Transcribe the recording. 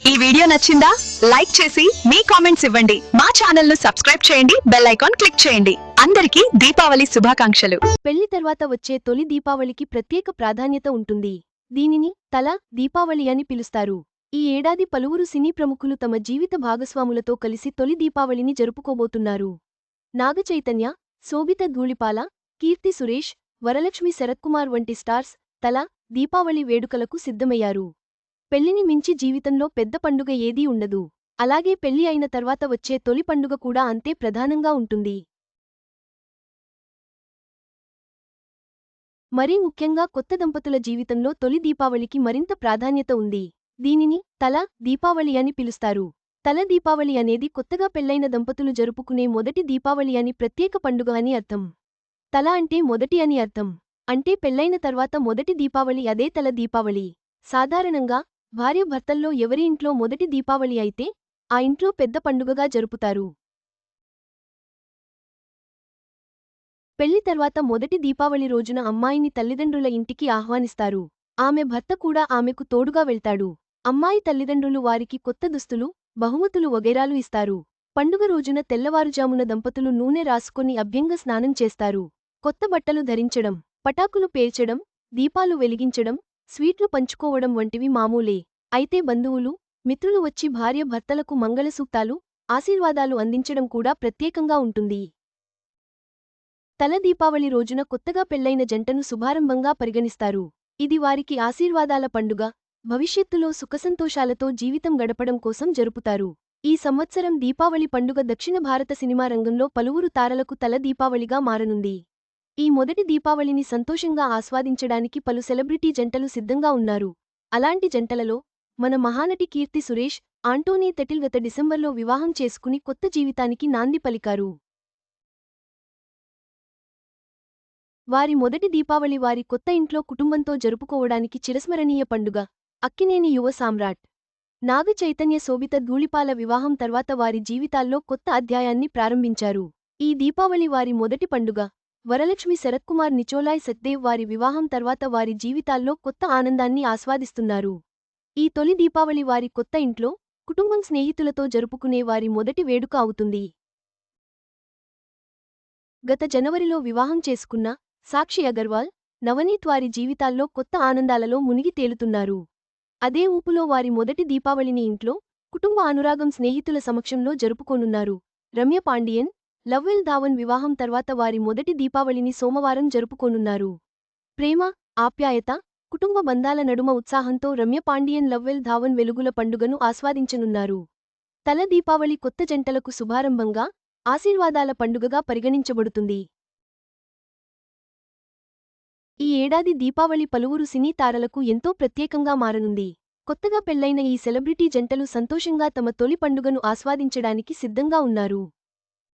ఈ వీడియో నచ్చిందా? లైక్ చేసి మీ కామెంట్స్ ఇవ్వండి. మా ఛానల్ ను సబ్స్క్రైబ్ చేయండి, బెల్ ఐకాన్ క్లిక్ చేయండి. అందరికీ దీపావళి శుభాకాంక్షలు. పెళ్లి తర్వాత వచ్చే తొలి దీపావళికి ప్రత్యేక ప్రాధాన్యత ఉంటుంది. దీనిని తల దీపావళి అని పిలుస్తారు. ఈ ఏడాది పలువురు సినీ ప్రముఖులు తమ జీవిత భాగస్వాములతో కలిసి తొలి దీపావళిని జరుపుకోబోతున్నారు. నాగచైతన్య, శోభిత ధూళిపాల, కీర్తి సురేష్, వరలక్ష్మి శరత్కుమార్ వంటి స్టార్స్ తల దీపావళి వేడుకలకు సిద్ధమయ్యారు. పెళ్లిని మించి జీవితంలో పెద్ద పండుగ ఏదీ ఉండదు. అలాగే పెళ్లి అయిన తర్వాత వచ్చే తొలి పండుగ కూడా అంతే ప్రధానంగా ఉంటుంది. మరీ ముఖ్యంగా కొత్త దంపతుల జీవితంలో తొలి దీపావళికి మరింత ప్రాధాన్యత ఉంది. దీనిని తల దీపావళి అని పిలుస్తారు. తల దీపావళి అనేది కొత్తగా పెళ్లైన దంపతులు జరుపుకునే మొదటి దీపావళి అని, ప్రత్యేక పండుగ అని అర్థం. తల అంటే మొదటి అని అర్థం. అంటే పెళ్లైన తర్వాత మొదటి దీపావళి అదే తల దీపావళి. సాధారణంగా భార్య భర్తల్లో ఎవరి ఇంట్లో మొదటి దీపావళి అయితే ఆ ఇంట్లో పెద్ద పండుగగా జరుపుతారు. పెళ్లి తర్వాత మొదటి దీపావళి రోజున అమ్మాయిని తల్లిదండ్రుల ఇంటికి ఆహ్వానిస్తారు. ఆమె భర్త కూడా ఆమెకు తోడుగా వెళ్తాడు. అమ్మాయి తల్లిదండ్రులు వారికి కొత్త దుస్తులు, బహుమతులు వగైరాలు ఇస్తారు. పండుగ రోజున తెల్లవారుజామున దంపతులు నూనె రాసుకొని అభ్యంగ స్నానం చేస్తారు. కొత్త బట్టలు ధరించడం, పటాకులు పేల్చడం, దీపాలు వెలిగించడం, స్వీట్లు పంచుకోవడం వంటివి మామూలే. అయితే బంధువులు, మిత్రులు వచ్చి భార్య భర్తలకు మంగళసూక్తాలు, ఆశీర్వాదాలు అందించడం కూడా ప్రత్యేకంగా ఉంటుంది. తల దీపావళి రోజున కొత్తగా పెళ్లైన జంటను శుభారంభంగా పరిగణిస్తారు. ఇది వారికి ఆశీర్వాదాల పండుగ, భవిష్యత్తులో సుఖసంతోషాలతో జీవితం గడపడం కోసం జరుపుతారు. ఈ సంవత్సరం దీపావళి పండుగ దక్షిణ భారత సినిమా రంగంలో పలువురు తారలకు తల దీపావళిగా మారనుంది. ఈ మొదటి దీపావళిని సంతోషంగా ఆస్వాదించడానికి పలు సెలబ్రిటీ జంటలు సిద్ధంగా ఉన్నారు. అలాంటి జంటలలో మన మహానటి కీర్తి సురేష్, ఆంటోనీ తెటిల్ గత డిసెంబర్లో వివాహం చేసుకుని కొత్త జీవితానికి నాంది పలికారు. వారి మొదటి దీపావళి వారి కొత్త ఇంట్లో కుటుంబంతో జరుపుకోవడానికి చిరస్మరణీయ పండుగ. అక్కినేని యువ సామ్రాట్ నాగ చైతన్య, శోభిత ధూళిపాల వివాహం తర్వాత వారి జీవితాల్లో కొత్త అధ్యాయాన్ని ప్రారంభించారు. ఈ దీపావళి వారి మొదటి పండుగ. వరలక్ష్మి శరత్కుమార్, నిచోలాయ్ సత్దేవ్ వారి వివాహం తర్వాత వారి జీవితాల్లో కొత్త ఆనందాన్ని ఆస్వాదిస్తున్నారు. ఈ తొలి దీపావళి వారి కొత్త ఇంట్లో, కుటుంబం స్నేహితులతో జరుపుకునే వారి మొదటి వేడుక అవుతుంది. గత జనవరిలో వివాహం చేసుకున్న సాక్షి అగర్వాల్, నవనీత్ వారి జీవితాల్లో కొత్త ఆనందాలలో మునిగి తేలుతున్నారు. అదే ఊపులో వారి మొదటి దీపావళిని ఇంట్లో, కుటుంబ అనురాగం, స్నేహితుల సమక్షంలో జరుపుకోనున్నారు. రమ్య పాండియన్, లవ్వెల్ ధావన్ వివాహం తర్వాత వారి మొదటి దీపావళిని సోమవారం జరుపుకోనున్నారు. ప్రేమ, ఆప్యాయత, కుటుంబ బంధాల నడుమ ఉత్సాహంతో రమ్య పాండియన్, లవ్వెల్ ధావన్ వెలుగుల పండుగను ఆస్వాదించనున్నారు. తల దీపావళి కొత్త జంటలకు శుభారంభంగా, ఆశీర్వాదాల పండుగగా పరిగణించబడుతుంది. ఈ ఏడాది దీపావళి పలువురు సినీ తారలకు ఎంతో ప్రత్యేకంగా మారనుంది. కొత్తగా పెళ్లైన ఈ సెలబ్రిటీ జంటలు సంతోషంగా తమ తొలి పండుగను ఆస్వాదించడానికి సిద్ధంగా ఉన్నారు.